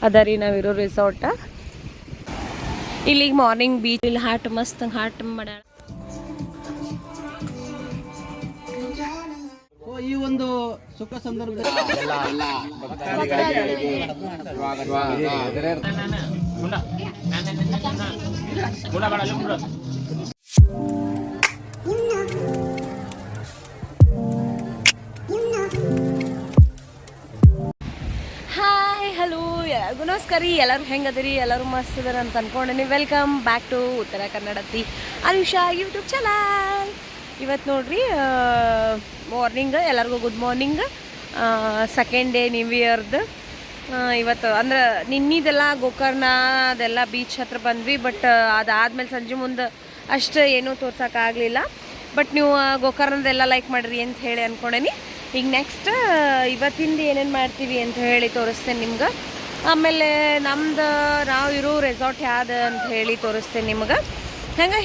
ಅದ ರೀ ನಾವಿರೋ ರಿಸಾರ್ಟ. ಇಲ್ಲಿಗೆ ಮಾರ್ನಿಂಗ್ ಬೀಚ್ ಇಲ್ಲಿ ಹಾಟ್ ಮಸ್ತ್ ಹಾಟ್ ಮಾಡ್ಯಾಳ. ಈ ಒಂದು ಸುಖ ಸಂದರ್ಭದಲ್ಲಿ ಹಾಯ್ ಹಲೋ ಎಲ್ಲರಿಗೂ ನಮಸ್ಕಾರ ರೀ. ಎಲ್ಲರೂ ಹೆಂಗದಿರಿ? ಎಲ್ಲರೂ ಮಸ್ತ್ ಇದಾರ ಅಂತ ಅನ್ಕೊಂಡೇನಿ. ವೆಲ್ಕಮ್ ಬ್ಯಾಕ್ ಟು ಉತ್ತರ ಕನ್ನಡತಿ ಅನುಷಾ ಯೂಟ್ಯೂಬ್ ಚಾನಲ್. ಇವತ್ತು ನೋಡ್ರಿ ಮಾರ್ನಿಂಗ್ ಎಲ್ಲರಿಗೂ good morning. Second day new ಇಯರ್ದು. ಇವತ್ತು ಅಂದ್ರೆ ನಿನ್ನಿದೆಲ್ಲ ಗೋಕರ್ಣ ಅದೆಲ್ಲ ಬೀಚ್ ಹತ್ರ ಬಂದ್ವಿ. ಬಟ್ ಅದಾದ್ಮೇಲೆ ಸಂಜೆ ಮುಂದೆ ಅಷ್ಟು ಏನೂ ತೋರ್ಸೋಕ್ಕಾಗಲಿಲ್ಲ. ಬಟ್ ನೀವು ಗೋಕರ್ಣದೆಲ್ಲ ಲೈಕ್ ಮಾಡಿರಿ ಅಂತ ಹೇಳಿ ಅಂದ್ಕೊಂಡೇನಿ. ಈಗ ನೆಕ್ಸ್ಟ್ ಇವತ್ತಿಂದ ಏನೇನು ಮಾಡ್ತೀವಿ ಅಂತ ಹೇಳಿ ತೋರಿಸ್ತೇನೆ ನಿಮ್ಗೆ. ಆಮೇಲೆ ನಮ್ದು ನಾವು ಇರೋ ರೆಸಾರ್ಟ್ ಯಾವ್ದು ಅಂತ ಹೇಳಿ ತೋರಿಸ್ತೇನೆ ನಿಮ್ಗೆ.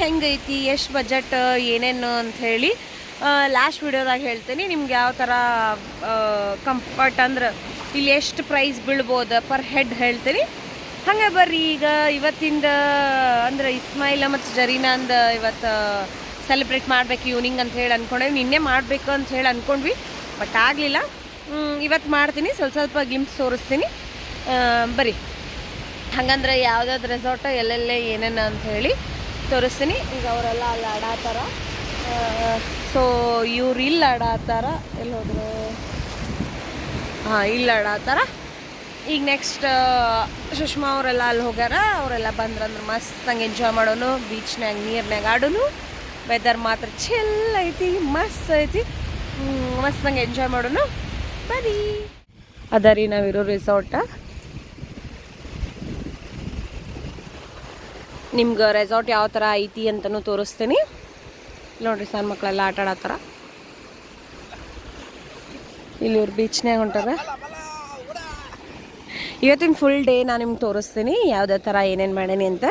ಹೆಂಗೈತಿ, ಎಷ್ಟು ಬಜೆಟ್, ಏನೇನು ಅಂಥೇಳಿ ಲಾಸ್ಟ್ ವಿಡಿಯೋದಾಗ ಹೇಳ್ತೀನಿ. ನಿಮ್ಗೆ ಯಾವ ಥರ ಕಂಫರ್ಟ್ ಅಂದ್ರೆ ಇಲ್ಲಿ ಎಷ್ಟು ಪ್ರೈಸ್ ಬೀಳ್ಬೋದು ಪರ್ ಹೆಡ್ ಹೇಳ್ತೀನಿ. ಹಂಗೆ ಬರ್ರಿ ಈಗ ಇವತ್ತಿಂದ ಅಂದ್ರೆ ಇಸ್ಮಾಯಿಲ ಮತ್ತು ಜರೀನಾಂದು ಇವತ್ತು ಸೆಲೆಬ್ರೇಟ್ ಮಾಡಬೇಕು ಈವ್ನಿಂಗ್ ಅಂತ ಹೇಳಿ ಅಂದ್ಕೊಂಡೇವಿ. ನಿನ್ನೆ ಮಾಡಬೇಕು ಅಂತ ಹೇಳಿ ಅಂದ್ಕೊಂಡ್ವಿ, ಬಟ್ ಆಗಲಿಲ್ಲ. ಇವತ್ತು ಮಾಡ್ತೀನಿ, ಸ್ವಲ್ಪ ಗ್ಲಿಮ್ಸ್ ತೋರಿಸ್ತೀನಿ. ಬರೀ ಹಾಗಂದ್ರೆ ಯಾವುದಾದ್ರು ರೆಸಾರ್ಟ್ ಎಲ್ಲೆಲ್ಲೇ ಏನೇನು ಅಂಥೇಳಿ ತೋರಿಸ್ತೀನಿ. ಈಗ ಅವರೆಲ್ಲ ಅಲ್ಲಿ ಆಡಾತಾರ. ಸೊ ಇವ್ರು ಇಲ್ಲಿ ಆಡಾತಾರ. ಎಲ್ಲಿ ಹೋದ್ರು? ಇಲ್ಲಿ ಆಡಾತಾರ. ಈಗ ನೆಕ್ಸ್ಟ್ ಸುಷ್ಮಾ ಅವರೆಲ್ಲ ಅಲ್ಲಿ ಹೋಗ್ಯಾರ. ಅವರೆಲ್ಲ ಬಂದ್ರಂದ್ರೆ ಮಸ್ತ್ ಹಂಗೆ ಎಂಜಾಯ್ ಮಾಡೋನು, ಬೀಚ್ನಾಗ ನೀರ್ನಾಗ ಆಡೋನು. ವೆದರ್ ಮಾತ್ರ ಚಿಲ್ ಐತಿ, ಮಸ್ತ್ ಐತಿ. ಮಸ್ತ್ ಹಂಗೆ ಎಂಜಾಯ್ ಮಾಡೋನು ಬರೀ. ಅದ ರೀ ನಾವಿರೋ ರಿಸಾರ್ಟ. ನಿಮ್ಗೆ ರೆಸಾರ್ಟ್ ಯಾವ ಥರ ಐತಿ ಅಂತಲೂ ತೋರಿಸ್ತೀನಿ. ನೋಡ್ರಿ ಸಣ್ಣ ಮಕ್ಕಳೆಲ್ಲ ಆಟ ಆಡತ್ತಾರ. ಇಲ್ಲಿ ಇವ್ರು ಬೀಚ್ನಾಗ ಹೊಂಟಾರ. ಇವತ್ತಿನ ಫುಲ್ ಡೇ ನಾನು ನಿಮ್ಗೆ ತೋರಿಸ್ತೀನಿ ಯಾವುದೇ ಥರ ಏನೇನು ಮಾಡೇನಿ ಅಂತ.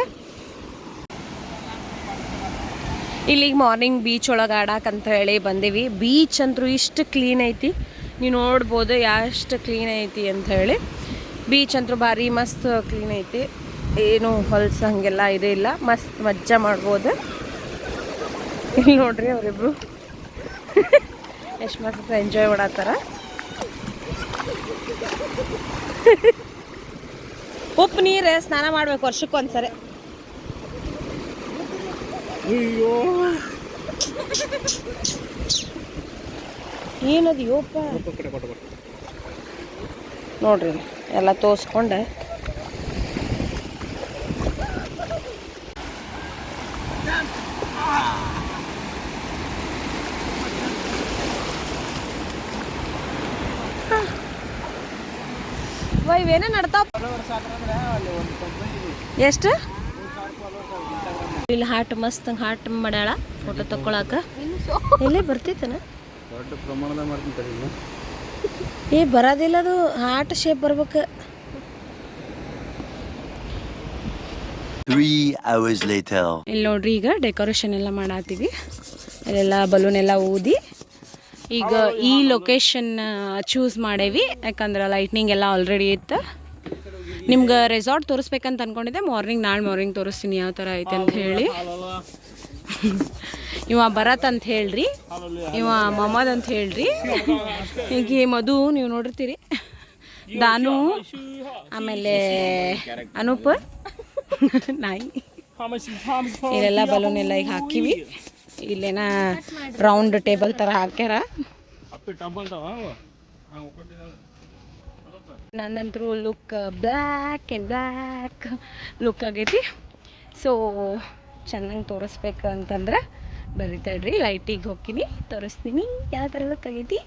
ಇಲ್ಲಿಗೆ ಮಾರ್ನಿಂಗ್ ಬೀಚ್ ಒಳಗೆ ಆಡಾಕಂತ ಹೇಳಿ ಬಂದೀವಿ. ಬೀಚ್ ಅಂತೂ ಇಷ್ಟು ಕ್ಲೀನ್ ಐತಿ, ನೀವು ನೋಡ್ಬೋದು ಎಷ್ಟು ಕ್ಲೀನ್ ಐತಿ ಅಂತ ಹೇಳಿ. ಬೀಚ್ ಅಂತೂ ಭಾರಿ ಮಸ್ತ್ ಕ್ಲೀನ್ ಐತಿ, ಏನು ಹೊಲ್ಸ್ ಹಂಗೆಲ್ಲ ಇದೇ ಇಲ್ಲ. ಮಸ್ತ್ ಮಜಾ ಮಾಡ್ಬೋದು. ಇಲ್ಲಿ ನೋಡ್ರಿ ಅವರಿಬ್ರು ಎಷ್ಟು ಮಸ್ತ್ ಎಂಜಾಯ್ ಮಾಡತ್ತಾರ. ಉಪ್ಪು ನೀರು ಸ್ನಾನ ಮಾಡ್ಬೇಕು ವರ್ಷಕ್ಕೆ ಒಂದ್ಸರಿ. ಏನದು ಯೋಪ ನೋಡ್ರಿ ಎಲ್ಲ ತೋರಿಸ್ಕೊಂಡೆ. ಇವೇನೇ ನಡ್ತಾವ. ಎಷ್ಟು ಇಲ್ಲಿ ಹಾಟ್ ಮಸ್ತ್ ಹಾಟ್ ಮಾಡ್ಯಾಳ ಫೋಟೋ ತಕ್ಕೊಳಕ. ಎಲ್ಲೇ ಬರ್ತಿತ್ತನ ಬರೋದಿಲ್ಲ, ಅದು ಹಾಟ್ ಶೇಪ್ ಬರ್ಬೇಕು. 3 hours later. ಇಲ್ಲಿ ನೋಡ್ರಿ ಈಗ ಡೆಕೋರೇಷನ್ ಎಲ್ಲ ಮಾಡಾತೀವಿ. ಅಲ್ಲೆಲ್ಲ ಬಲೂನ್ ಎಲ್ಲ ಊದಿ ಈಗ ಈ ಲೊಕೇಶನ್ ಚೂಸ್ ಮಾಡೇವಿ. ಯಾಕಂದ್ರೆ ಲೈಟ್ನಿಂಗ್ ಎಲ್ಲ ಆಲ್ರೆಡಿ ಇತ್ತು. ನಿಮ್ಗೆ ರೆಸಾರ್ಟ್ ತೋರಿಸ್ಬೇಕಂತ ಅಂದ್ಕೊಂಡಿದ್ದೆ. ನಾಳೆ ಮಾರ್ನಿಂಗ್ ತೋರಿಸ್ತೀನಿ ಯಾವ ಥರ ಐತೆ ಅಂತ ಹೇಳಿ. ಇವ ಭರತ್ ಅಂತ ಹೇಳ್ರಿ, ಇವ ಮೊಹಮ್ಮದ್ ಅಂತ ಹೇಳ್ರಿ. ಈಗ ಮಧು ನೀವು ನೋಡಿರ್ತೀರಿ, ದಾನು, ಆಮೇಲೆ ಅನೂಪ್ ನಾಯಿ. ಇಲ್ಲೆಲ್ಲ ಬಲೂನ್ ಎಲ್ಲ ಈಗ ಹಾಕಿವಿ. ಇಲ್ಲೇನ ರೌಂಡ್ ಟೇಬಲ್ ಥರ ಹಾಕ್ಯಾರ. ನಂದಂತರೂ look black and black look ಆಗೈತಿ. ಸೊ ಚೆನ್ನಾಗಿ ತೋರಿಸ್ಬೇಕು ಅಂತಂದ್ರೆ ಬರಿತಾಳ್ರಿ, ಲೈಟಿಗೆ ಹೋಗ್ತೀನಿ ತೋರಿಸ್ತೀನಿ ಯಾವ ಥರ ಲುಕ್ ಆಗೈತಿ.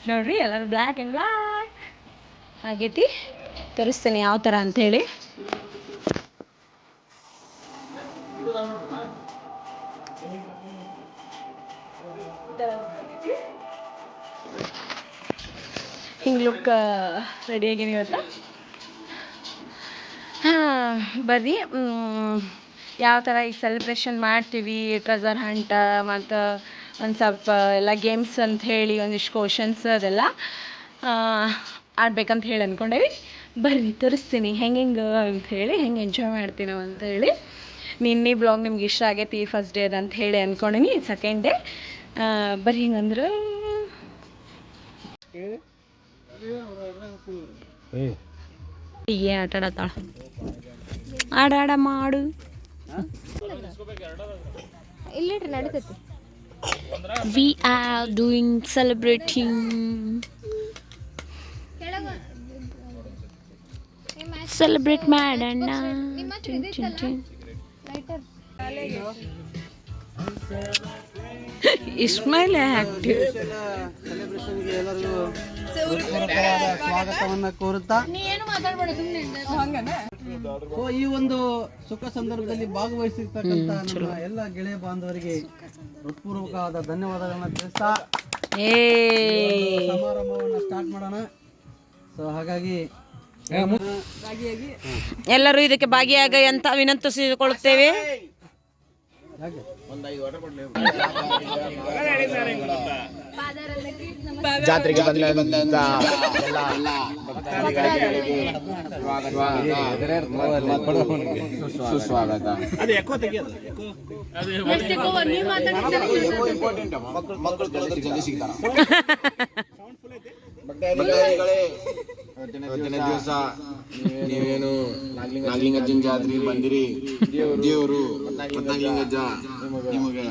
ನೋಡ್ರಿ ಎಲ್ಲರೂ ಬ್ಲ್ಯಾಕ್ ಆ್ಯಂಡ್ ಬ್ಲ್ಯಾಕ್ ಆಗೈತಿ. ತೋರಿಸ್ತೇನೆ ಯಾವ ಥರ ಅಂಥೇಳಿ. ಹಿಂಗೆ ಲುಕ್ ರೆಡಿಯಾಗೀನಿ ಇವತ್ತು. ಬರ್ರಿ ಯಾವ ಥರ ಈಗ ಸೆಲೆಬ್ರೇಷನ್ ಮಾಡ್ತೀವಿ, ಟ್ರೆಜರ್ ಹಂಟ ಮತ್ತು ಒಂದು ಸ್ವಲ್ಪ ಎಲ್ಲ ಗೇಮ್ಸ್ ಅಂತ ಹೇಳಿ ಒಂದಿಷ್ಟು ಕ್ವಶನ್ಸ್ ಅದೆಲ್ಲ ಆಡ್ಬೇಕಂತ ಹೇಳಿ ಅಂದ್ಕೊಂಡೇವಿ. ಬರ್ರಿ ತೋರಿಸ್ತೀನಿ ಹೆಂಗೆ ಅಂಥೇಳಿ ಹೆಂಗೆ ಎಂಜಾಯ್ ಮಾಡ್ತೀವಿ ನಾವು ಅಂಥೇಳಿ. ನಿನ್ನೆ ಬ್ಲಾಗ್ ನಿಮ್ಗೆ ಇಷ್ಟ ಆಗೈತಿ ಫಸ್ಟ್ ಡೇ ಅಂತ ಹೇಳಿ ಅಂದ್ಕೊಂಡೀನಿ. ಸೆಕೆಂಡ್ ಡೇ ಬರ್ರಿ ಹಿಂಗಂದ್ರೆ ಹೀಗೆ ಆಟ ಆಡತ್ತಾಳ. ಆಡ ಮಾಡು ಇಲ್ಲಿಡ್ರಿ ನಡೀತೈತಿ. We are doing celebrating celebrate ಮಾಡೋಣ. ಇಸ್ಮಾಯಿಲ್ ಆಕ್ಟಿವ್ ಸೆಲೆಬ್ರೇಷನ್ಗೆ ಎಲ್ಲರಿಗೂ ಹೃತ್ಪೂರ್ವಕವಾದ ಸ್ವಾಗತವನ್ನ ಕೋರುತ್ತಾ ಈ ಒಂದು ಸುಖ ಸಂದರ್ಭದಲ್ಲಿ ಭಾಗವಹಿಸಿರ್ತಕ್ಕಂಥ ನಮ್ಮ ಎಲ್ಲ ಗೆಳೆಯ ಬಾಂಧವರಿಗೆ ಹೃತ್ಪೂರ್ವಕವಾದ ಧನ್ಯವಾದಗಳನ್ನ ತಿಳಿಸ್ತಾ ಸಮಾರಂಭವನ್ನ ಸ್ಟಾರ್ಟ್ ಮಾಡೋಣ. ಸೊ ಹಾಗಾಗಿ ಎಲ್ಲರೂ ಇದಕ್ಕೆ ಭಾಗಿಯಾಗ ಅಂತ ವಿನಂತಿಸಿಕೊಳ್ಳುತ್ತೇವೆ. ಜಾತ್ರೆಗೆ ಬಂದಂತ ಸುಸ್ವಾಗತ. ಮಕ್ಕಳು ಜಲ್ದಿ ಸಿಗ್ತಾರ. ಇವತ್ತಿನ ದಿವಸ ನೀವೇನು ನಾಗಲಿಂಗಜ್ಜನ ಜಾತ್ರೆ ಬಂದಿರಿ. ದೇವರು ನಾಗಲಿಂಗಜ್ಜ ನಿಮಗೆ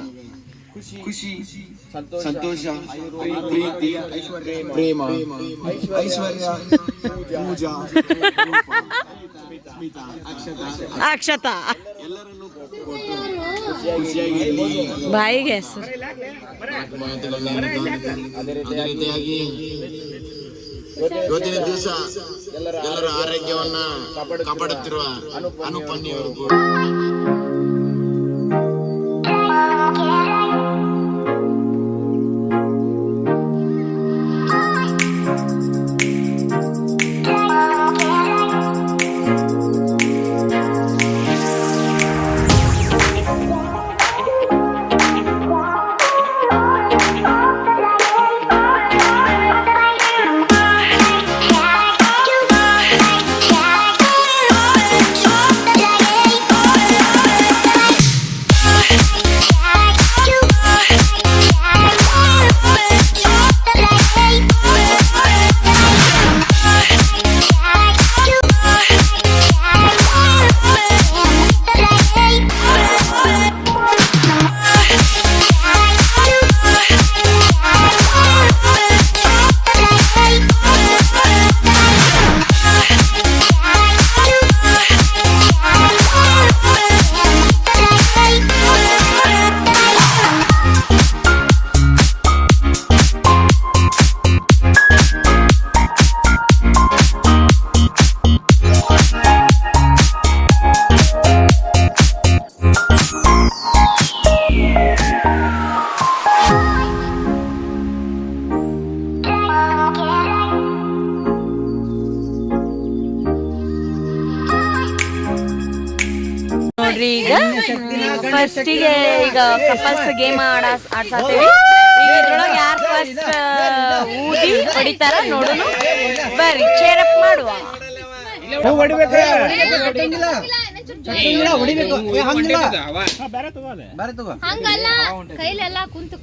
ಖುಷಿ, ಸಂತೋಷ, ಪ್ರೀತಿ, ಪ್ರೇಮ, ಐಶ್ವರ್ಯ, ಪೂಜಾ, ಅಕ್ಷತಾ ಎಲ್ಲರನ್ನು ಖುಷಿಯಾಗಿರಲಿ. ಬಾಯಿಗೆ ಹೆಸರು ಅದೇ ರೀತಿಯಾಗಿ ಇವತ್ತಿನ ದಿವಸ ಎಲ್ಲರ ಆರೋಗ್ಯವನ್ನ ಕಾಪಾಡುತ್ತಿರುವ ಅನುಪನ್ಯವರು ಕೂಡ ನೋಡ್ರಿ. ಈಗ ಫಸ್ಟಿಗೆ ಈಗ ಕಪಲ್ಸ್ ಗೇಮ್ ಆಡ್ಸಾತೇವಿ. ಈಗ ಇದ್ರೊಳಗೆ ಯಾರು ಫಸ್ಟ್ ಊದಿ ಹೊಡಿತಾರ ನೋಡೋಣ. ಬರ್ರಿ ಚೇರಪ್ ಮಾಡುವ. ಹಂಗಲ್ಲ ಕೈಲೆಲ್ಲ ಕುಂತು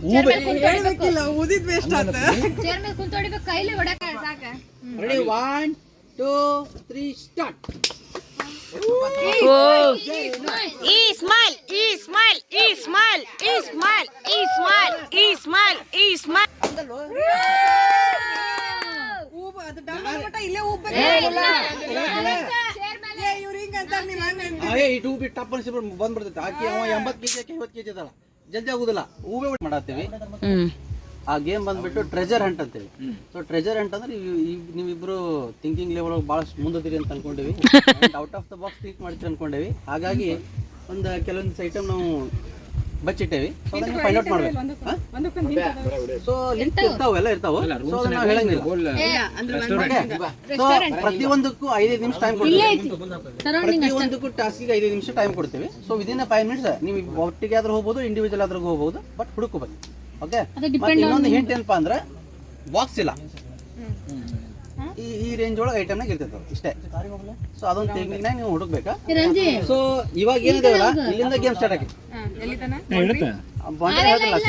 ಕೈಲಿ ಹೊಡಕ ಸಾಕ. 1 2 3 ಸ್ಟಾರ್ಟ್. ಬಂದ್ಬಿಡ್ತೈತೆ. ಆಕಿ ಅವ 80 kg 50 kg ಅದಲ್ಲ, ಜಲ್ದಿ ಆಗುದಿಲ್ಲ. ಹೂವೇ ಮಾಡತ್ತೀವಿ. ಆ ಗೇಮ್ ಬಂದ್ಬಿಟ್ಟು ಟ್ರೆಜರ್ ಹಂಟ್ ಅಂತೇಳಿ. ಸೊ ಟ್ರೆಜರ್ ಹಂಟ್ ಅಂದ್ರೆ ನೀವಿಬ್ರು ಥಿಂಕಿಂಗ್ ಲೆವೆಲ್ ಭಾಳ ಮುಂದಿರಿ ಅಂತ ಅನ್ಕೊಂಡಿವಿ. Out of the box think ಮಾಡ್ತೀರಿ ಅನ್ಕೊಂಡೇವಿ. ಹಾಗಾಗಿ ಒಂದು ಕೆಲವೊಂದು ಐಟಮ್ ನಾವು ಬಚ್ಚಿಟ್ಟೇವಿ. ಸೊ ಅದನ್ನ ಫೈಂಡ್ ಔಟ್ ಮಾಡ್ಬೇಕು. ಸೊ ಲಿಂಕ್ ಇರ್ತಾವ, ಎಲ್ಲ ಇರ್ತಾವ. ಸೊ ಅದನ್ನ ನಾವು ಹೇಳಂಗಿಲ್ಲ. ಸೊ ಪ್ರತಿಯೊಂದಕ್ಕೂ 5 ನಿಮಿಷ ಟೈಮ್ ಕೊಡ್ತೀವಿ. ಪ್ರತಿಯೊಂದಕ್ಕೂ ಟಾಸ್ಕಿಗೆ 5 ನಿಮಿಷ ಟೈಮ್ ಕೊಡ್ತೀವಿ. ಸೊ ವಿದಿನ್ 5 ಮಿನಿಟ್ಸ್ ನೀವು ಒಟ್ಟಿಗೆ ಆದ್ರೂ ಹೋಗ್ಬೋದು, ಇಂಡಿವಿಜುವಲ್ ಆದ್ರೂ ಹೋಗ್ಬೋದು. ಬಟ್ ಹುಡುಕೋಬೇಕು. ಓಕೆ. ಮತ್ತೆ ಇನ್ನೊಂದು ಹಿಂಟ್ ಏನಪ್ಪಾ ಅಂದ್ರೆ ಬಾಕ್ಸ್ ಇಲ್ಲ, ಈ ರೇಂಜ್ ಒಳಗೆ ಐಟಮ್ನಾಗ ಇರ್ತೈತೆ ಇಷ್ಟೇ. ಸೊ ಅದೊಂದು ಟೆಕ್ನಿಕ್ನಾಗ ನೀವು ಹುಡುಕ್ಬೇಕಾ. ಸೊ ಇವಾಗ ಏನಿದಾವಲ್ಲ ಇಲ್ಲಿಂದ ಗೇಮ್ ಸ್ಟಾರ್ಟ್ ಆಗಿ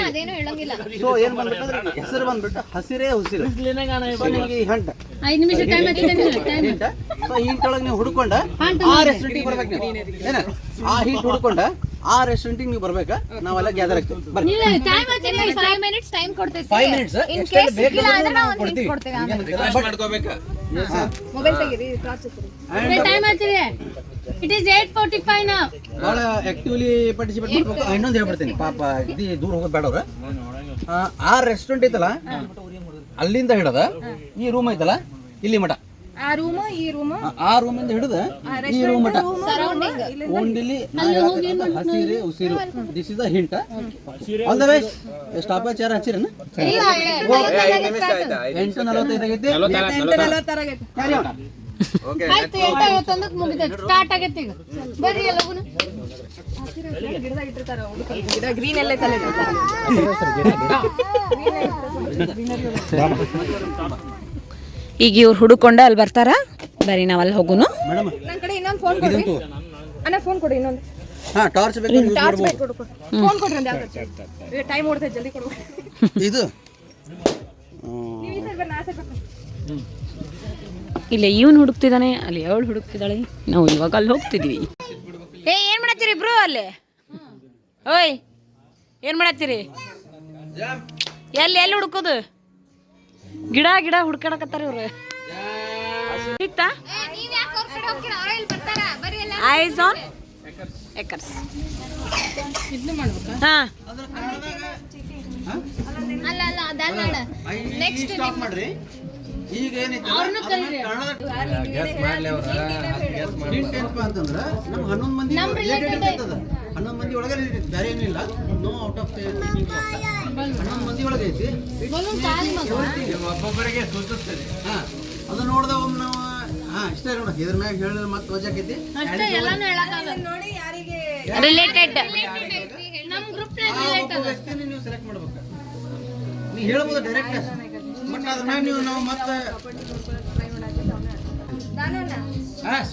ಅದೇನು ಹೇಳಂಗಿಲ್ಲ. ಸೊ ಏನ್ ಬಂದ್ಬಿಟ್ಟು ಹೆಸರು ಬಂದ್ಬಿಟ್ಟು ಹಸಿರೇ ಉಸಿರು. ಸೊ ನಿಮಗೆ ಈ ಹಂಟ್ ಹಿಂಟ್. ಸೊ ಹಿಂಟ್ ಒಳಗೆ ನೀವು ಹುಡ್ಕೊಂಡ ಆ ರೆಸ್ಟೋರೆಂಟಿಗೆ ಬರ್ಬೇಕು ನೀವು. ಏನ ಆ ಹಿಂಟ್ ಹುಡ್ಕೊಂಡ ಆ ರೆಸ್ಟೋರೆಂಟಿಗೆ ನೀವು ಬರ್ಬೇಕಾ, ನಾವೆಲ್ಲ ಗ್ಯಾದರ್ ಆಗ್ತೀವಿ. ಬರ್ರಿ 5 minutes ಟೈಮ್ ಕೊಡ್ತೇವೆ. 5 minutes ಕೊಡ್ತೀವಿ. ಮೊಬೈಲ್ ತೆಗೀರಿ, ಟಾರ್ಚ್ ಹಚ್ಚಿರಿ. It is 8:45 now. ಭಾಳ ಆಕ್ಟಿವ್ಲಿ ಪಾರ್ಟಿಸಿಪೇಟ್ ಮಾಡ್ಬೇಕು. ಇನ್ನೊಂದು ಹೇಳ್ಬಿಡ್ತೀನಿ, ಪಾಪ ಇದು ದೂರ ಹೋಗೋದು ಬೇಡ ಅವ್ರ. ಆ ರೆಸ್ಟೋರೆಂಟ್ ಐತಲ್ಲ ಅಲ್ಲಿಂದ ಹಿಡದ ಈ ರೂಮ್ ಐತಲ್ಲ ಇಲ್ಲಿ ಮಠ, ಆ ರೂಮಿಂದ ಹಿಡಿದ ಈ ರೂಮ್ ಮಠ ಓನ್ಲಿ ಹಸಿರೇ ಉಸಿರು. This is the hint. All the best. Stop chair ಹಚ್ಚಿರೇನ? 8:45 ಆಗೈತಿ. ಆಯ್ತು, 8:51 ಮುಗಿದೈತೆ, ಸ್ಟಾರ್ಟ್ ಆಗೈತೆ ಈಗ. ಬರ್ರಿ ಎಲ್ಲವೂ ಗ್ರೀನ್ ಎಲ್ಲ ತಲೆ ಈಗ ಇವ್ರು ಹುಡುಕೊಂಡ ಅಲ್ಲಿ ಬರ್ತಾರ. ಬರೀ ನಾವಲ್ಲಿ ಹೋಗುನು. ಮೇಡಮ್ ನನ್ನ ಕಡೆ ಇನ್ನೊಂದು ಫೋನ್ ಕೊಡ್ರಿ ಅಣ್ಣ, ಫೋನ್ ಕೊಡಿ ಇನ್ನೊಂದು. ಹಾ ಟಾರ್ಚ್ ಬೇಕು. ಫೋನ್ ಕೊಡ್ರಿ ಒಂದು ಯಾವ್ದು ಟೈಮ್ ಓಡ್ತೈತೆ, ಜಲ್ದಿ ಕೊಡ್ಬೇಕು. ಇದು ನೀವು ಈ ಸೈಡ್ ಬರ್ರಿ, ನಾ ಸೈಡ್ ಬರ್ತೀನಿ. ಇಲ್ಲ ಇವನು ಹುಡುಕ್ತಿದ್ದಾನೆ, ಅಲ್ಲಿ ಅವಳು ಹುಡುಕ್ತಿದ್ದಾಳೆ, ನಾವು ಇವಾಗ ಅಲ್ಲಿ ಹೋಗ್ತಿದ್ವಿ. ಏನ್ ಮಾಡತ್ತೀರಿ ಇಬ್ರು ಅಲ್ಲಿ? ಓಯ್ ಏನ್ ಮಾಡತ್ತೀರಿ? ಎಲ್ಲಿ ಹುಡುಕೋದು? ಗಿಡ ಹುಡ್ಕಾಡಕತ್ತಾರ ಇವ್ರು. ಇತ್ತಾ ಐಸ್ ಆನ್ ಎಕರ್ಸ್. ಹಾ ಅಲ್ಲ ಅದಲ್ಲ ನೆಕ್ಸ್ಟ್ ಸ್ಟಾಪ್ ಮಾಡ್ರಿ. ಈಗ ಏನಂತಂದ್ರೆ ನಮ್ 11 ಮಂದಿ 11 ಮಂದಿ ಒಳಗೆ ಬೇರೆ ಏನೂ ಇಲ್ಲ. ನೋ ಔಟ್ ಆಫ್ 11 ಮಂದಿ ಒಳಗೆ ಐತಿ. ಒಬ್ಬೊಬ್ಬರಿಗೆ ಸೂಚಿಸ್ತದೆ. ಹಾ ಅದು ನೋಡ್ದ ಒಮ್ಮೆ ನಾವು ಇಷ್ಟ ನೋಡ ಇದ್ರ ಮ್ಯಾಗ ಹೇಳಿದ್ರೆ ಮತ್ತೆ ವಜಾಕೈತಿ ರಿಲೇಟೆಡ್ ನಮ್ಮ ಗ್ರೂಪ್ ವ್ಯಕ್ತಿನ ನೀವು ಸೆಲೆಕ್ಟ್ ಮಾಡ್ಬೇಕು. ನೀವು ಹೇಳ್ಬೋದು ಡೈರೆಕ್ಟ್, ಬಟ್ ಅದ್ರ ಮ್ಯಾಗ ನಾವು ಮತ್ತೆ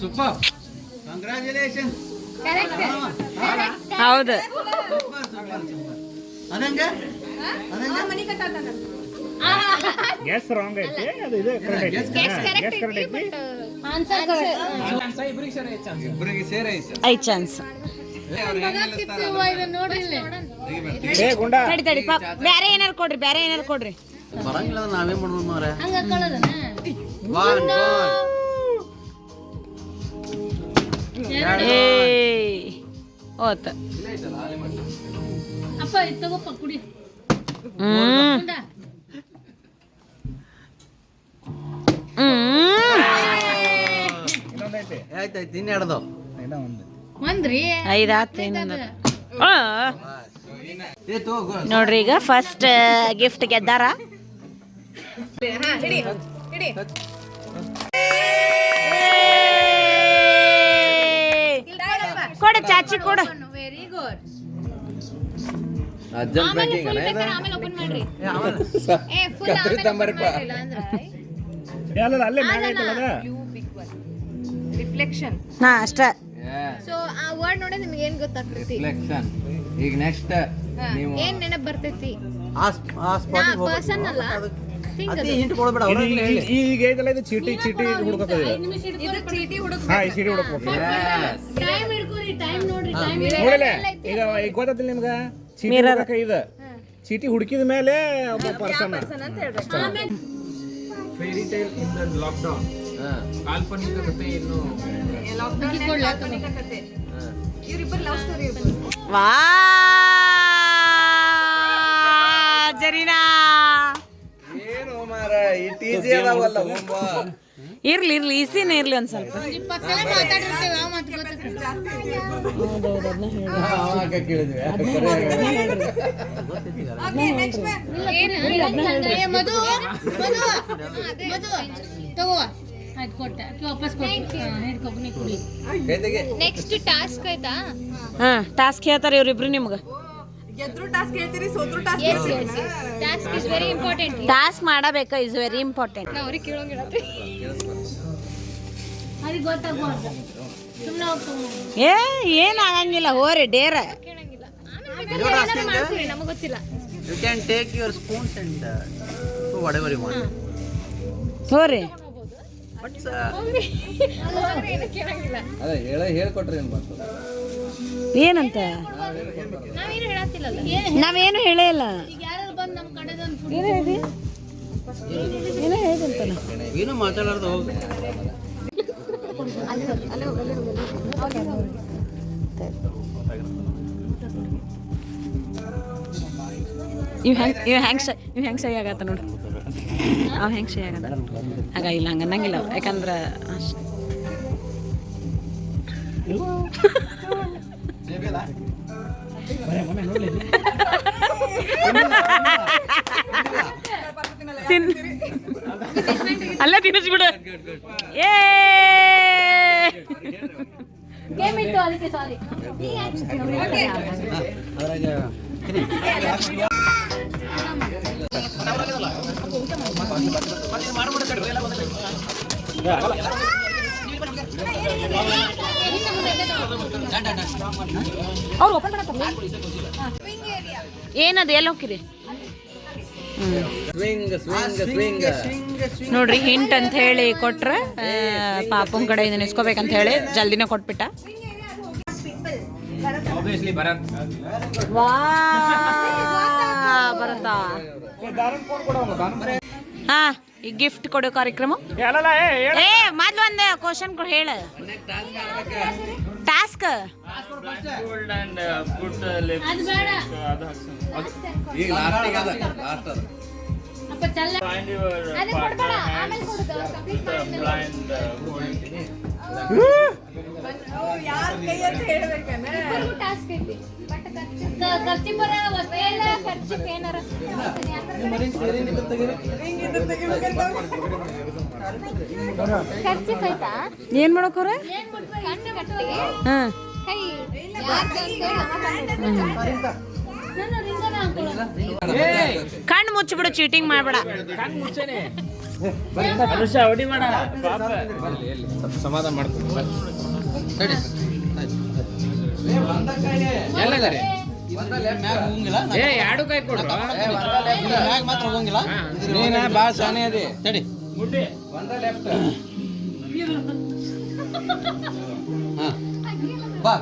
ಸೂಪರ್, ಕಂಗ್ರಾಚುಲೇಷನ್. ಹೌದು. ಅದಂಗ ಗೆಸ್ ರಾಂಗ್ ಐತಿ, ಅದು ಇದು ಕರೆಕ್ಟ್ ಐತಿ. ಗೆಸ್ ಕರೆಕ್ಟ್ ಐತಿ. ಆನ್ಸರ್ ಇಬ್ಬರಿಗೆ ಸೇರೇ ಐ ಚಾನ್ಸ್. ಏ ಗುಂಡಾ ತಡಿ ಬೇರೆ ಏನಾರು ಕೊಡ್ರಿ. ಬರಂಗಿಲ್ಲ ನಾವೇ ಮಾಡ್ಬೋದು ಮಾರ್ರೆ. ಹಂಗ ಕಳದನ ಓತ ಅಪ್ಪ ತಗೋಪ್ಪ ಕುಡಿ. ಇನ್ನೊಂದೈತಿ, ಆಯ್ತಾಯ್ತು, ಇನ್ನೇ ಹಿಡ್ದವ್ ಇನ್ನೂ ಒಂದು ಒಂದ್ರಿ 5 ಆತು. ನೋಡ್ರಿ ಈಗ ಫಸ್ಟ್ ಗಿಫ್ಟ್ ಗೆದ್ದಾರ. ಕೊಡ ಚಾಚಿ ಕೊಡ. Very good. ಅಜ್ಜನ್ ಆಮೇಲೆ ಓಪನ್ ಮಾಡ್ರಿ. ಫುಲ್ ಅಲ್ಲ ಅಲ್ಲೇ ಮ್ಯಾಗ ಐತಲ್ಲ ಅದ. ರಿಫ್ಲೆಕ್ಷನ್. ಹಾ ಅಷ್ಟ. ಸೊ ಆ ವರ್ಡ್ ನೋಡಿ ನಿಮಗೆ ಏನ್ ಗೊತ್ತಾಗ್ತೈತಿ? ರಿಫ್ಲೆಕ್ಷನ್. ಈಗ ನೆಕ್ಸ್ಟ್ ನೀವು ಏನ್ ನೆನಪು ಬರ್ತೈತಿ? ಆ ಸ್ಪಾಟ್ ಪರ್ಸನ್ ಅಲ್ಲ, ಅದೇ ಹಿಂಟ್ ಕೊಡಬೇಡ. ಈಗ ಐತಲ್ಲ ಇದು ಚೀಟಿ ಹುಡುಕತ್ತದ. ಹಾ ಈ ಚೀಟಿ ಹುಡುಕ್ಬೇಕು. ಟೈಮ್ ಹಿಡ್ಕೊರಿ, ಟೈಮ್ ನೋಡ್ರಿ, ಟೈಮ್ ನೋಡಿಲ್ಲ ಈಗ ಗೊತ್ತಿಲ್ಲ ನಿಮ್ಗ ಚೀಟಿ ಹುಡುಕಕ ಇದು. ಚೀಟಿ ಹುಡುಕಿದ ಮೇಲೆ ಒಬ್ಬ person fairy tale in the lockdown. ಕಾಲ್ಪನಿಕ ಕಥೆಯನ್ನು ವಾ ಜರೀನಾ ಏನು ಮಾರ ಇಟ್ ಈಸಿ ಅದಾವಲ್ಲ ಒಬ್ಬ. ಇರ್ಲಿ ಈಸಿನೇ ಇರ್ಲಿ ಒಂದ್ ಸ್ವಲ್ಪ. 20 ಸಲ ಮಾತಾಡಿರ್ತೀವಿ, ಆ ಮಾತು ಗೊತ್ತಿಲ್ಲ. ಮಧು ತಗೋ, ಆಯ್ತು ಕೊಟ್ಟೆ, ವಾಪಸ್ ಕೊಟ್ಟೆ. ಹಿಡ್ಕೊಬ್ಬನಿ ಕುಡಿ. ನೆಕ್ಸ್ಟ್ ಟಾಸ್ಕ್ ಆಯ್ತಾ? ಹಾ ಟಾಸ್ಕ್ ಹೇಳ್ತಾರೆ ಇವ್ರಿಬ್ರು ನಿಮ್ಗ. Task is very important. Task ಮಾಡಬೇಕು ಇಸ್ ವೆರಿ ಇಂಪಾರ್ಟೆಂಟ್. ಅವ್ರಿಗೆ ಕೇಳೋಂಗಿಲ್ಲ ಅವ್ರಿಗೆ ಗೊತ್ತಾಗ್ಬಾರ್ದು. ಸುಮ್ಮನೆ ಹೋಗ್ತೀವಿ ಏನು ಆಗಂಗಿಲ್ಲ ಹೋರಿ ಡೇರ. ಕೇಳಂಗಿಲ್ಲ. ಆಮೇಲೆ ಮಾಡ್ತೀವಿ, ನಮಗೆ ಗೊತ್ತಿಲ್ಲ. You can take your spoons and do whatever you want. ಹೋರಿ ಏನು ಕೇಳಂಗಿಲ್ಲ. ಅದೇ ಹೇಳ್ಕೊಟ್ರಿ ಏನು ಬಂತು ಏನಂತ ನಾವೇನು ಹೇಳತ್ತಿಲ್ಲಲ್ಲ. ನಾವೇನು ಹೇಳೇ ಇಲ್ಲ. ಈಗ ಯಾರು ಬಂದು ನಮ್ಮ ಕಡೆದೊಂದು ಫುಡ್ ಏನೋ ಹೇಳಿ ಏನೋ ಹೇಳಿದಂತಲ್ಲ. ಏನು ಮಾತಾಡೋದು ಹೋಗಿ. ಇವ್ ಹೆಂಗೆ ಸಹಿ ಆಗತ್ತ ನೋಡು. ಅವ್ ಹೆಂಗೆ ಸಹಿ ಆಗತ್ತ ಆಗ ಇಲ್ಲ ಹಂಗೆ ಅನ್ನಂಗಿಲ್ಲ ಅವ್. ಯಾಕಂದ್ರೆ ಅಲ್ಲ ತಿನ್ನಿಸ್ಬಿಡು. ಗೇಮ್ ಇತ್ತು ಅದಕ್ಕೆ ಸಾರಿ. ಅವ್ರು ಓಪನ್ ಮಾಡತ್ತಲ್ಲ. ಏನದು ಎಲ್ಲಿ ಹೋಗಿರಿ ನೋಡ್ರಿ. ಹಿಂಟ್ ಅಂತ ಹೇಳಿ ಕೊಟ್ರೆ ಪಾಪನ್ ಕಡೆಯಿಂದ ನಿಸ್ಕೋಬೇಕಂತ ಹೇಳಿ ಜಲ್ದಿನ ಕೊಟ್ಬಿಟ್ಟ. ಆಬ್ವಿಯಸ್ಲಿ ಭರತ್. ವಾ ಬರತ್ತಾ. ಹಾ ಈ ಗಿಫ್ಟ್ ಕೊಡೋ ಕಾರ್ಯಕ್ರಮ. ಏ ಮೊದ್ಲು ಒಂದು ಕ್ವಶನ್ ಹೇಳ. ಟಾಸ್ಕ್ ಅದು ಬೇಡ. ಈಗ ಲಾಸ್ಟ್ ಅದು ಅಪ್ಪ ಚಲ್ಲ ಅದನ್ನ ಕೊಡ್ಬೇಡ, ಆಮೇಲೆ ಕೊಡುದು. ಕಂಪ್ಲೀಟ್ ಇಬ್ಬರಿಗೂ ಟಾಸ್ಕ್ ಐತಿ. ಬಟ್ ಖರ್ಚಿ ಬರ ವಸ್ತು ಎಲ್ಲ ಖರ್ಚು ಏನಾರ ಖರ್ಚು ಆಯ್ತಾ. ಏನ್ ಮಾಡಕೋರ ಏನ್ ಮಾಡ್ಬೇಕು? ಕಣ್ಣು ಕಟ್ಟಿ ಹಾ ಕೈ ನಾನು ರಿಂಗನ ಹಾಕೊಳ್ಳೋದು. ಕಣ್ಣು ಮುಚ್ಚಿಬಿಡು, ಚೀಟಿಂಗ್ ಮಾಡ್ಬೇಡ. ಸಮಾಧಾನ ಮಾಡ್ತೀನಿ. ಸರಿ ಎಲ್ಲದಾರೆ ಮ್ಯಾಗ ಹೋಗಂಗಿಲ್ಲ. ಎರಡು ಕೈ ಕೊಡ್ರು. ಮ್ಯಾಗ ಮಾತ್ರ ಹೋಗಂಗಿಲ್ಲ. ನೀನ ಭಾಳ ಶಾನೆ ಅದಿ. ತಡಿ ಒಂದ ಲೆಫ್ಟ್. ಹಾ ಬಾ.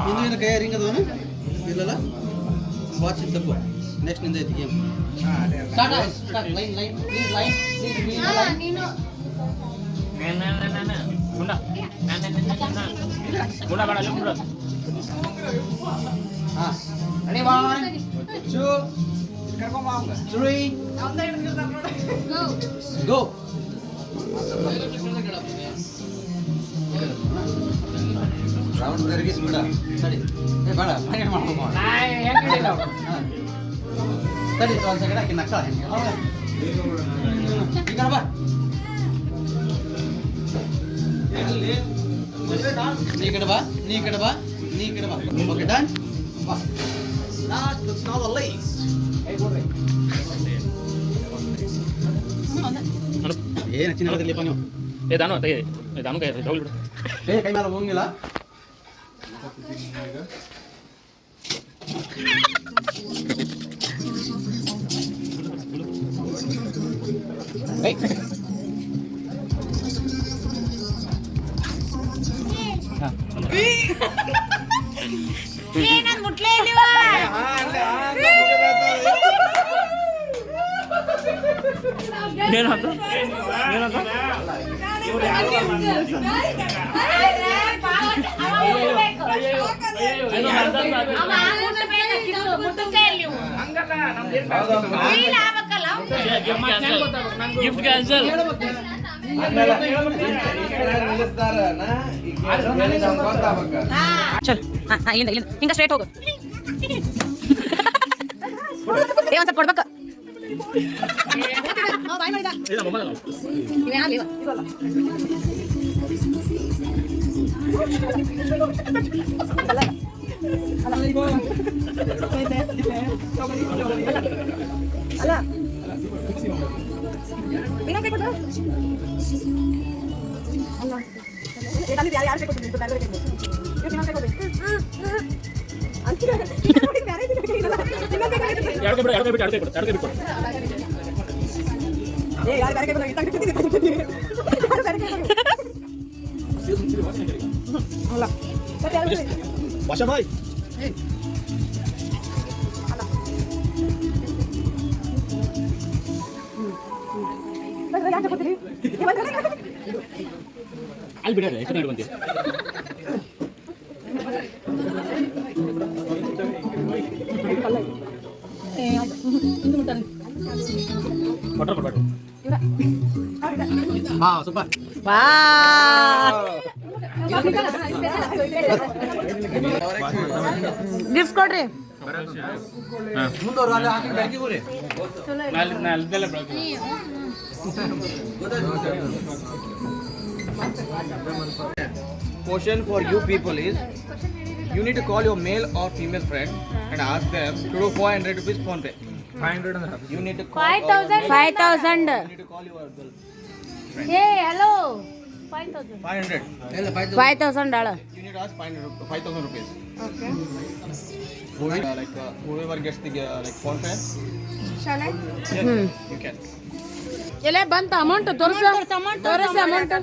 ಹಿಂದಿನ ಕೈ ರಿಂಗ್ ಅದವನ ಇಲ್ಲಲ್ಲ. ವಾಚ್ ತಪ್ಪು. ನೆಕ್ಸ್ಟ್ ನಿಂದ ಐತಿ game. Start line line please line please line. ನೀನು ಹಾ ರೆಡಿ 1 2 3 ಗೋ. ರೌಂಡ್ ತಿರುಗಿಸ್ಬಿಡ. ಸರಿ ಏ ಬೇಡ ಫೈನಲ್ ಮಾಡ್ಕೊ. ಸರಿ ಒಂದು ಸೆಕೆಂಡ್ ಹಾಕಿ ನಕ್ಕ ಈ ಕಡೆ ಬಾ. ನೀ ಕಡೆ ಬಾ, ನೀ ಕಡೆ ಬಾ, ನೀ ಕಡೆ ಬಾ. Okay done. ಬಾ. Last but not the least. ಏನು ಚಿನ್ನದಿಲ್ಲಪ್ಪ ನೀವು. ಏ ಕೈ ಮೇಲೆ ಹೋಗಂಗಿಲ್ಲ. ಏನದು ಮುಟ್ಲೇ ಇಲ್ಲಿವ. ಏನಂತ ಚಲ್ ಇಲ್ಲಿಂದ ಇಲ್ಲಿಂದ ಹಿಂಗ ಸ್ಟ್ರೇಟ್ ಹೋಗು. ಏ ಒಂದ್ ಸ್ವಲ್ಪ ಕೊಡ್ಬೇಕ. ಭಾಷಾ ಭಾಯ್ ಅಲ್ಲಿ ಬಿಡೋದು ಎಷ್ಟು ನೀರು ಬಂದಿದೆ ಹಾ ಸೂಪರ್. ವಾ ಗಿಫ್ಟ್ ಕೊಡ್ರಿ. ಮುಂದೋರು ಅಲ್ಲಿ ಹಾಕಿ ಬ್ಯಾಗಿಗೆ ಹೋಗ್ರಿ. Question for you people is, you need to call your male or female friend and ask them to do 400 rupees phone pay. 500 ಅಂದ್ರೆ You need to call 5,000. 5,000. you need to call your girl. Hey, hello. 5,000. 500. 5,000 dollar. You need to ask 5,000 rupees. Okay. Whoever gets the like phone pay. Shall I? Yes, you can. ಎಲ್ಲ ಬಂತ amount ತೋರಿಸ amount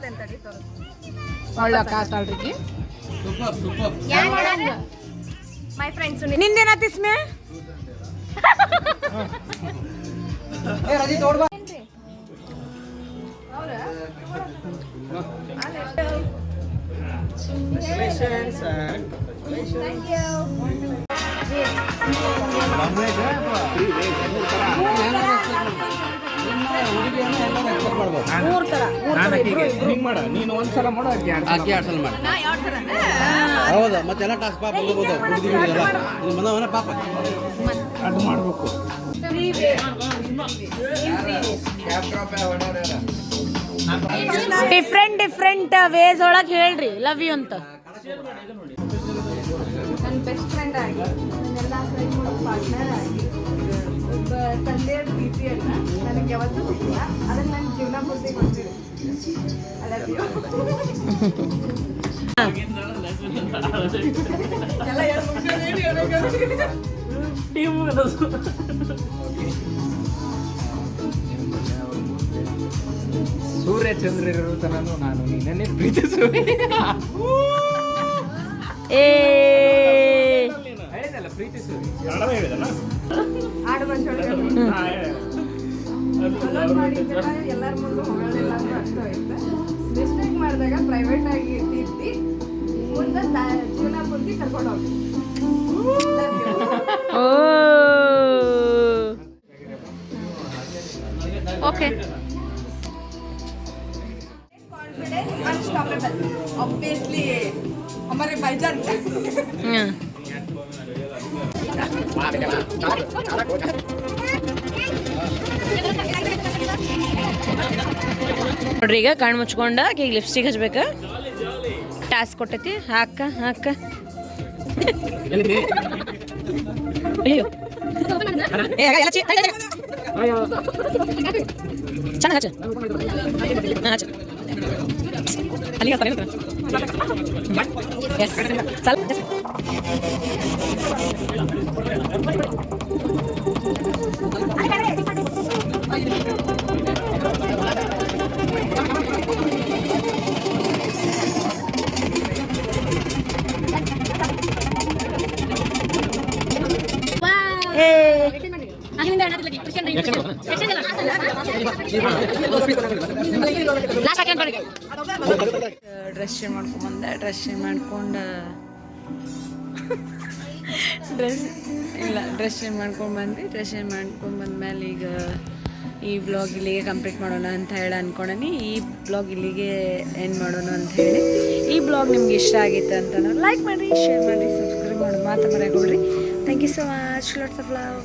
ಒಳ್ಳೆ ಕಾತಾಳ್ರಿ. My friends. ನಿಂದೇನತಿ ಸ್ಮೇ Congratulations and Thank you. ಹಿಂಗ್ ಮಾಡ ನೀನು ಒಂದ್ಸಲ ಮಾಡೋ ಆಕೆ 2 ಸಲ ಮಾಡಿ. ಹೌದಾ ಮತ್ತೆಲ್ಲ ಟಾಸ್ಕ್ ಪಾಪ ಹೋಗ್ಬೋದು ಕುಡಿದಿಲ್ಲ ಇದು ಮನವನ ಪಾಪ ಅದು ಮಾಡ್ಬೇಕು. ಡಿಫ್ರೆಂಟ್ ವೇಸ್ ಒಳಗೆ ಹೇಳ್ರಿ ಲವ್ ಯು ಅಂತ. ನನ್ನ ಬೆಸ್ಟ್ ಫ್ರೆಂಡ್ ಆಗಿ ನನ್ನೆಲ್ಲ ಪಾರ್ಟ್ನರ್ ಆಗಿ ಒಬ್ಬ ತಂದೆಯ ಪ್ರೀತಿಯನ್ನು ನನಗೆ ಯಾವತ್ತೂ ಸಿಕ್ಕಿಲ್ಲ. ಅದನ್ನು ನನ್ನ ಜೀವನ ಪೂರ್ತಿ ಕೊಡ್ತೀನಿ. I love you. ಎಲ್ಲ ಸೂರ್ಯ ಚಂದ್ರರು ತನನು ನಾನು ನಿನ್ನೆ ಪ್ರೀತಿಸುವೆ. ಹೇಳಿದಲ್ಲ ಪ್ರೀತಿಸುವೆ ಕನ್ನಡ ಹೇಳಿದಲ್ಲ ಆಡು ಭಾಷೆಯೊಳಗೆ ಅಲೋನ್ ಮಾಡಿದ್ರೆ ಎಲ್ಲರ ಮುಂದೆ ಹೊಗಳಿಲ್ಲ ಅಂದ್ರೆ ಅಷ್ಟು ಐತೆ. ಮಿಸ್ಟೇಕ್ ಮಾಡಿದಾಗ ಪ್ರೈವೇಟ್ ಆಗಿ ಇರ್ತಿ ಮುಂದೆ ಜೀವನ ಪೂರ್ತಿ ಕರ್ಕೊಂಡು ಹೋಗಿ. ಓಕೆ अनस्टॉपेबल ऑब्वियसली हमारे भाईजान. ನೋಡ್ರಿ ಈಗ ಕಣ್ಣು ಮುಚ್ಕೊಂಡ ಈಗ ಲಿಪ್ಸ್ಟಿಕ್ ಹಚ್ಬೇಕ. ಟಾಸ್ಕ್ ಕೊಟ್ಟೈತಿ ಹಾಕ ಹಾಕ. ಅಯ್ಯೋ ಚೆನ್ನಾಗಿ ಹಚ್ಚ ಹಚ್ಚ ಅಲ್ಲಿಗೆ ಸ್ವಲ್ಪ ಡ್ರೆಸ್ ಚೇಂಜ್ ಮಾಡ್ಕೊಂಬಂದೆ. ಡ್ರೆಸ್ ಚೇಂಜ್ ಮಾಡ್ಕೊಂಡು ಡ್ರೆಸ್ ಚೇಂಜ್ ಮಾಡ್ಕೊಂಡ್ಬಂದು ಡ್ರೆಸ್ ಚೇಂಜ್ ಮಾಡ್ಕೊಂಡ್ಬಂದ್ಮೇಲೆ ಈಗ ಈ ಬ್ಲಾಗ್ ಇಲ್ಲಿಗೆ ಕಂಪ್ಲೀಟ್ ಮಾಡೋಣ ಅಂತ ಹೇಳಿ ಅಂದ್ಕೊಂಡೀನಿ. ಈ ಬ್ಲಾಗ್ ಇಲ್ಲಿಗೆ ಎಂಡ್ ಮಾಡೋಣ ಅಂತ ಹೇಳಿ. ಈ ಬ್ಲಾಗ್ ನಿಮ್ಗೆ ಇಷ್ಟ ಆಗಿತ್ತು ಅಂತ ಲೈಕ್ ಮಾಡಿರಿ, ಶೇರ್ ಮಾಡಿರಿ, ಸಬ್ಸ್ಕ್ರೈಬ್ ಮಾಡೋದು ಮಾತ್ರ ಮರೆಯಬೇಡ್ರಿ. Thank you so much. Lots of love.